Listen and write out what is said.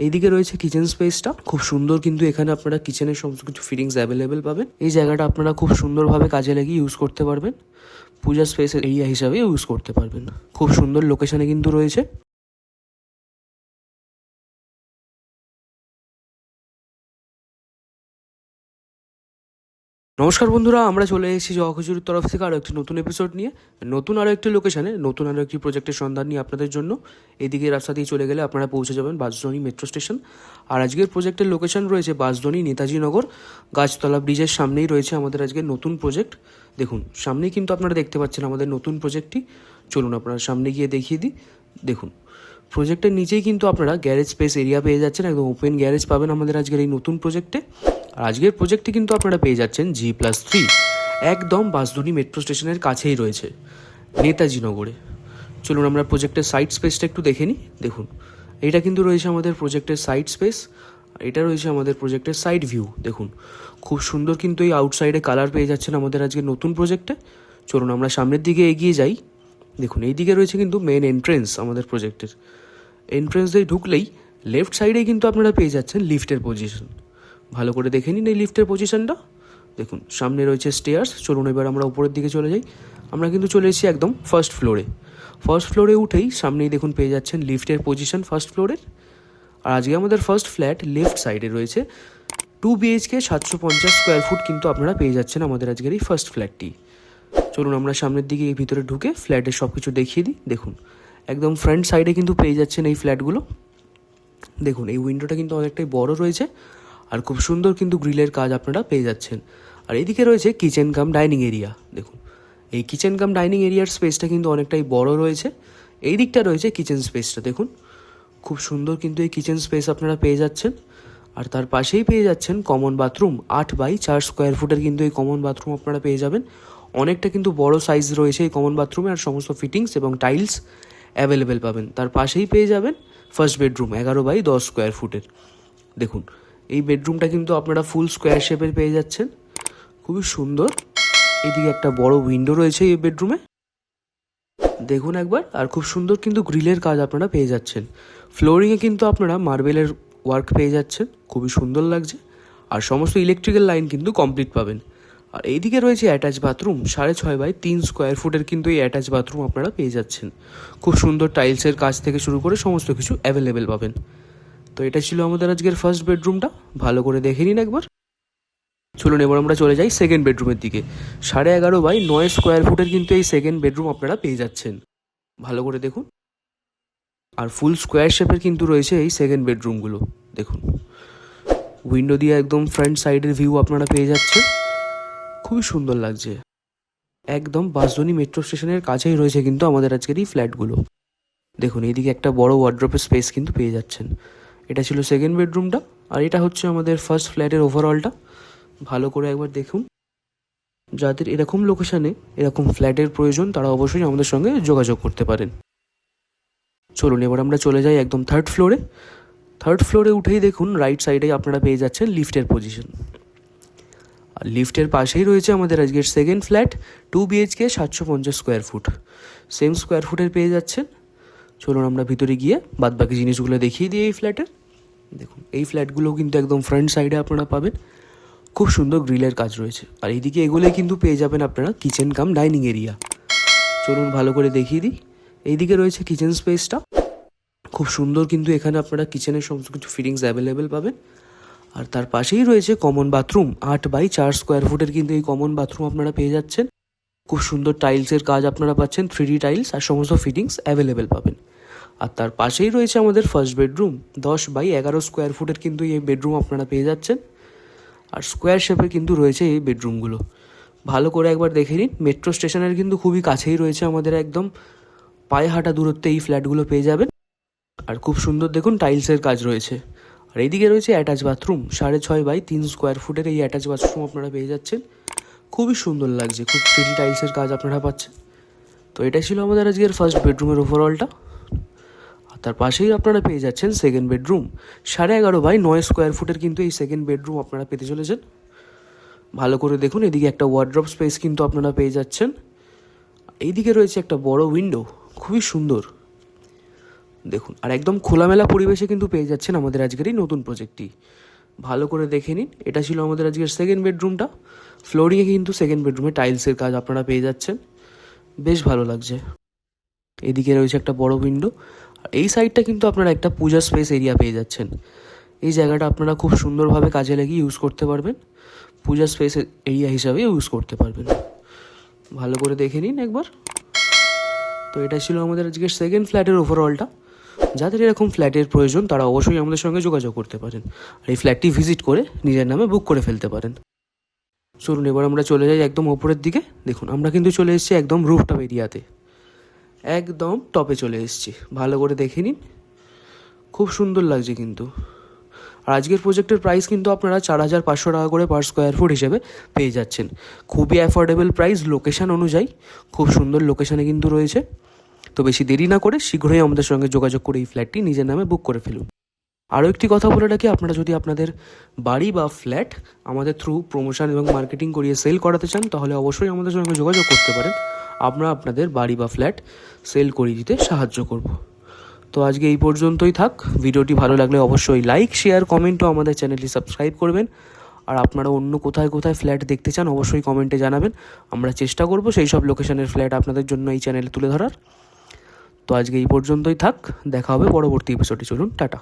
এইদিকে রয়েছে কিচেন স্পেসটা, খুব সুন্দর কিন্তু এখানে আপনারা কিচেনের সমস্ত কিছু ফিটিংস অ্যাভেলেবেল পাবেন। এই জায়গাটা আপনারা খুব সুন্দরভাবে কাজে লাগিয়ে ইউজ করতে পারবেন, পূজা স্পেস এরিয়া হিসাবে ইউজ করতে পারবেন। খুব সুন্দর লোকেশনে কিন্তু রয়েছে। নমস্কার বন্ধুরা, আমরা চলে এসেছি জগাখিচুড়ির তরফ থেকে আরও একটি নতুন এপিসোড নিয়ে, নতুন আরও একটি লোকেশানে, নতুন আরও একটি প্রজেক্টের সন্ধান নিয়ে আপনাদের জন্য। এদিকে রাস্তা দিয়ে চলে গেলে আপনারা পৌঁছে যাবেন বাঁশদ্রোণী মেট্রো স্টেশন। আর আজকের প্রজেক্টের লোকেশন রয়েছে বাঁশদ্রোণী নেতাজি নগর, গাছতলা ব্রিজের সামনেই রয়েছে আমাদের আজকের নতুন প্রজেক্ট। দেখুন সামনেই কিন্তু আপনারা দেখতে পাচ্ছেন আমাদের নতুন প্রজেক্টটি। চলুন আপনারা সামনে গিয়ে দেখিয়ে দিই। দেখুন প্রজেক্টের নিচেই কিন্তু আপনারা গ্যারেজ স্পেস এরিয়া পেয়ে যাচ্ছেন, একদম ওপেন গ্যারেজ পাবেন আমাদের আজকের এই নতুন প্রজেক্টে। আর আজকের প্রজেক্টটি কিন্তু আপনারা পেয়ে যাচ্ছেন G+3, একদম বাঁশদ্রোণী মেট্রো স্টেশনের কাছেই রয়েছে নেতাজি নগরে। চলুন আমরা প্রজেক্টের সাইড স্পেসটা একটু দেখে নিই। দেখুন এটা কিন্তু রয়েছে আমাদের প্রজেক্টের সাইড স্পেস, এটা রয়েছে আমাদের প্রজেক্টের সাইড ভিউ। দেখুন খুব সুন্দর কিন্তু এই আউটসাইডে কালার পেয়ে যাচ্ছেন আমাদের আজকে নতুন প্রজেক্টে। চলুন আমরা সামনের দিকে এগিয়ে যাই। দেখুন এই দিকে রয়েছে কিন্তু মেন এন্ট্রেন্স আমাদের প্রজেক্টের। এন্ট্রেন্স দিয়ে ঢুকলেই লেফট সাইডেই কিন্তু আপনারা পেয়ে যাচ্ছেন লিফটের পজিশন। ভালো করে দেখে নিন এই লিফটের পজিশনটা। দেখুন সামনে রয়েছে স্টেয়ার্স। চলুন এবার আমরা উপরের দিকে চলে যাই। আমরা কিন্তু চলে এসেছি একদম ফার্স্ট ফ্লোরে। ফার্স্ট ফ্লোরে উঠেই সামনেই দেখুন পেয়ে যাচ্ছেন লিফটের পজিশন ফার্স্ট ফ্লোরের। আর আজকে আমাদের ফার্স্ট ফ্ল্যাট লেফট সাইডে রয়েছে 2 BHK 750 স্কোয়ার ফুট কিন্তু আপনারা পেয়ে যাচ্ছেন আমাদের আজকের এই ফার্স্ট ফ্ল্যাটটি। চলুন আমরা সামনের দিকে এই ভিতরে ঢুকে ফ্ল্যাটের সব কিছু দেখিয়ে দিই। দেখুন একদম ফ্রন্ট সাইডে কিন্তু পেয়ে যাচ্ছেন এই ফ্ল্যাটগুলো। দেখুন এই উইন্ডোটা কিন্তু অনেকটাই বড় রয়েছে, আর খুব সুন্দর কিন্তু গ্রিলের কাজ আপনারা পেয়ে যাচ্ছেন। আর এইদিকে রয়েছে কিচেন কাম ডাইনিং এরিয়া। দেখুন এই কিচেন কাম ডাইনিং এরিয়ার স্পেসটা কিন্তু অনেকটাই বড় রয়েছে। এই দিকটা রয়েছে কিচেন স্পেসটা। দেখুন খুব সুন্দর কিন্তু এই কিচেন স্পেস আপনারা পেয়ে যাচ্ছেন। আর তার পাশেই পেয়ে যাচ্ছেন কমন বাথরুম, 8x4 স্কোয়ার ফুটের কিন্তু এই কমন বাথরুম আপনারা পেয়ে যাবেন। অনেকটা কিন্তু বড় সাইজ রয়েছে এই কমন বাথরুমে, আর সমস্ত ফিটিংস এবং টাইলস অ্যাভেলেবেল পাবেন। তার পাশেই পেয়ে যাবেন ফার্স্ট বেডরুম, 11x10 স্কোয়ার ফুটের। দেখুন এই বেডরুমটা কিন্তু আপনারা ফুল স্কোয়ার শেপের পেয়ে যাচ্ছেন, খুবই সুন্দর। এদিকে একটা বড় উইন্ডো রয়েছে এই বেডরুমে, দেখুন একবার। আর খুব সুন্দর কিন্তু গ্রিলের কাজ আপনারা পেয়ে যাচ্ছেন। ফ্লোরিংয়ে কিন্তু আপনারা মার্বেলের ওয়ার্ক পেয়ে যাচ্ছেন, খুবই সুন্দর লাগছে। আর সমস্ত ইলেকট্রিক্যাল লাইন কিন্তু কমপ্লিট পাবেন। আর এইদিকে রয়েছে অ্যাটাচ বাথরুম, 6.5x3 স্কোয়ার ফুটের কিন্তু এই অ্যাটাচ বাথরুম আপনারা পেয়ে যাচ্ছেন। খুব সুন্দর টাইলসের কাজ থেকে শুরু করে সমস্ত কিছু অ্যাভেলেবেল পাবেন। তো এটা ছিল আমাদের আজকের ফার্স্ট বেডরুমটা, ভালো করে দেখে নিন একবার। চলুন এবার আমরা চলে যাই সেকেন্ড বেডরুমের দিকে। 11.5x9 স্কোয়ার ফুটের কিন্তু এই সেকেন্ড বেডরুম আপনারা পেয়ে যাচ্ছেন, ভালো করে দেখুন। আর ফুল স্কোয়ার শেপের কিন্তু রয়েছে এই সেকেন্ড বেডরুমগুলো। দেখুন উইন্ডো দিয়ে একদম ফ্রন্ট সাইডের ভিউ আপনারা পেয়ে যাচ্ছেন, খুবই সুন্দর লাগছে। একদম বাঁশদ্রোণী মেট্রো স্টেশনের কাছেই রয়েছে কিন্তু আমাদের আজকের এই ফ্ল্যাটগুলো। দেখুন এইদিকে একটা বড় ওয়ার্ড্রপের স্পেস কিন্তু পেয়ে যাচ্ছেন। এটা ছিল সেকেন্ড বেডরুমটা, আর এটা হচ্ছে আমাদের ফার্স্ট ফ্ল্যাটের ওভারঅলটা। ভালো করে একবার দেখুন। যাদের এরকম লোকেশানে এরকম ফ্ল্যাটের প্রয়োজন তারা অবশ্যই আমাদের সঙ্গে যোগাযোগ করতে পারেন। চলুন এবার আমরা চলে যাই একদম থার্ড ফ্লোরে। থার্ড ফ্লোরে উঠেই দেখুন রাইট সাইডে আপনারা পেয়ে যাচ্ছেন লিফটের পজিশন। আর লিফটের পাশেই রয়েছে আমাদের আজকের second flat, 2 BHK 750 square foot, same square ফুটের পেয়ে যাচ্ছেন। চলুন আমরা ভিতরে গিয়ে বাদবাকি জিনিসগুলো দেখিয়ে দিই এই ফ্ল্যাটের। দেখুন এই ফ্ল্যাটগুলো কিন্তু একদম ফ্রন্ট সাইডে আপনারা পাবেন, খুব সুন্দর গ্রিলের কাজ রয়েছে। আর এইদিকে এগুলোই কিন্তু পেয়ে যাবেন আপনারা কিচেন কাম ডাইনিং এরিয়া। চলুন ভালো করে দেখিয়ে দিই। এইদিকে রয়েছে কিচেন স্পেসটা, খুব সুন্দর কিন্তু এখানে আপনারা কিচেনের সমস্ত কিছু ফিটিংস অ্যাভেলেবেল পাবেন। আর তার পাশেই রয়েছে কমন বাথরুম, 8x4 স্কোয়ার ফুটের কিন্তু এই কমন বাথরুম আপনারা পেয়ে যাচ্ছেন। খুব সুন্দর টাইলসের কাজ আপনারা পাচ্ছেন, 3D টাইলস, আর সমস্ত ফিটিংস অ্যাভেলেবেল পাবেন। আর তার পাশেই রয়েছে আমাদের ফার্স্ট বেডরুম, 10x11 স্কোয়ার ফুটের কিন্তু এই বেডরুম আপনারা পেয়ে যাচ্ছেন। আর স্কোয়ার শেপে কিন্তু রয়েছে এই বেডরুমগুলো, ভালো করে একবার দেখে নিন। মেট্রো স্টেশনের কিন্তু খুবই কাছেই রয়েছে আমাদের, একদম পায়ে হাঁটা দূরত্বে এই ফ্ল্যাটগুলো পেয়ে যাবেন। আর খুব সুন্দর দেখুন টাইলসের কাজ রয়েছে। আর এইদিকে রয়েছে অ্যাটাচ বাথরুম, 6.5x3 স্কোয়ার ফুটের এই অ্যাটাচ বাথরুম আপনারা পেয়ে যাচ্ছেন, খুবই সুন্দর লাগছে। খুব 3D টাইলসের কাজ আপনারা পাচ্ছেন। তো এটাই ছিল আমাদের আজকের ফার্স্ট বেডরুমের ওভারঅলটা। আর তার পাশেই আপনারা পেয়ে যাচ্ছেন সেকেন্ড বেডরুম, 11.5x9 স্কোয়ার ফুটের কিন্তু এই সেকেন্ড বেডরুম আপনারা পেতে চলেছেন। ভালো করে দেখুন এদিকে একটা ওয়ার্ড্রপ স্পেস কিন্তু আপনারা পেয়ে যাচ্ছেন। এইদিকে রয়েছে একটা বড় উইন্ডো, খুবই সুন্দর। দেখুন, আর একদম খোলামেলা পরিবেশে কিন্তু পেয়ে যাচ্ছেন আমাদের আজকের এই নতুন প্রজেক্টটি। ভালো করে দেখে নিন, এটা ছিল আমাদের আজকের সেকেন্ড বেডরুমটা। ফ্লোরিংয়ে কিন্তু সেকেন্ড বেডরুমে টাইলসের কাজ আপনারা পেয়ে যাচ্ছেন, বেশ ভালো লাগছে। এদিকে রয়েছে একটা বড় উইন্ডো, আর এই সাইডটা কিন্তু আপনারা একটা পূজা স্পেস এরিয়া পেয়ে যাচ্ছেন। এই জায়গাটা আপনারা খুব সুন্দরভাবে কাজে লাগিয়ে ইউজ করতে পারবেন, পূজা স্পেস এরিয়া হিসাবে ইউজ করতে পারবেন। ভালো করে দেখে নিন একবার। তো এটা ছিল আমাদের আজকের সেকেন্ড ফ্ল্যাটের ওভারঅলটা। যাদের এরকম ফ্ল্যাটের প্রয়োজন তারা অবশ্যই আমাদের সঙ্গে যোগাযোগ করতে পারেন, আর এই ফ্ল্যাটটি ভিজিট করে নিজের নামে বুক করে ফেলতে পারেন। চলুন এবার আমরা চলে যাই একদম ওপরের দিকে। দেখুন, আমরা কিন্তু চলে এসেছি একদম রুফটপ এরিয়াতে, একদম টপে চলে এসেছি। ভালো করে দেখে নিন, খুব সুন্দর লাগছে কিন্তু। আর আজকের প্রজেক্টের প্রাইস কিন্তু আপনারা 4,500 টাকা করে পার স্কোয়ার ফুট হিসেবে পেয়ে যাচ্ছেন। খুবই অ্যাফোর্ডেবল প্রাইস, লোকেশান অনুযায়ী খুব সুন্দর লোকেশানে কিন্তু রয়েছে। তো বেশি দেরি না করে শীঘ্রই আমাদের সঙ্গে যোগাযোগ করে এই ফ্ল্যাটটি নিজের নামে বুক করে ফেলুন। আরও একটি কথা বলে রাখি, আপনারা যদি আপনাদের বাড়ি বা ফ্ল্যাট আমাদের থ্রু প্রমোশন এবং মার্কেটিং করিয়ে সেল করাতে চান, তাহলে অবশ্যই আমাদের সঙ্গে যোগাযোগ করতে পারেন। আমরা আপনাদের বাড়ি বা ফ্ল্যাট সেল করিয়ে দিতে সাহায্য করব। তো আজকে এই পর্যন্তই থাক। ভিডিওটি ভালো লাগলে অবশ্যই লাইক, শেয়ার, কমেন্টও আমাদের চ্যানেলটি সাবস্ক্রাইব করবেন। আর আপনারা অন্য কোথায় কোথায় ফ্ল্যাট দেখতে চান অবশ্যই কমেন্টে জানাবেন। আমরা চেষ্টা করব সেই সব লোকেশনের ফ্ল্যাট আপনাদের জন্য এই চ্যানেলে তুলে ধরার। তো আজকে এই পর্যন্তই থাক, দেখা হবে পরবর্তী এপিসোডে। চলুন, টাটা।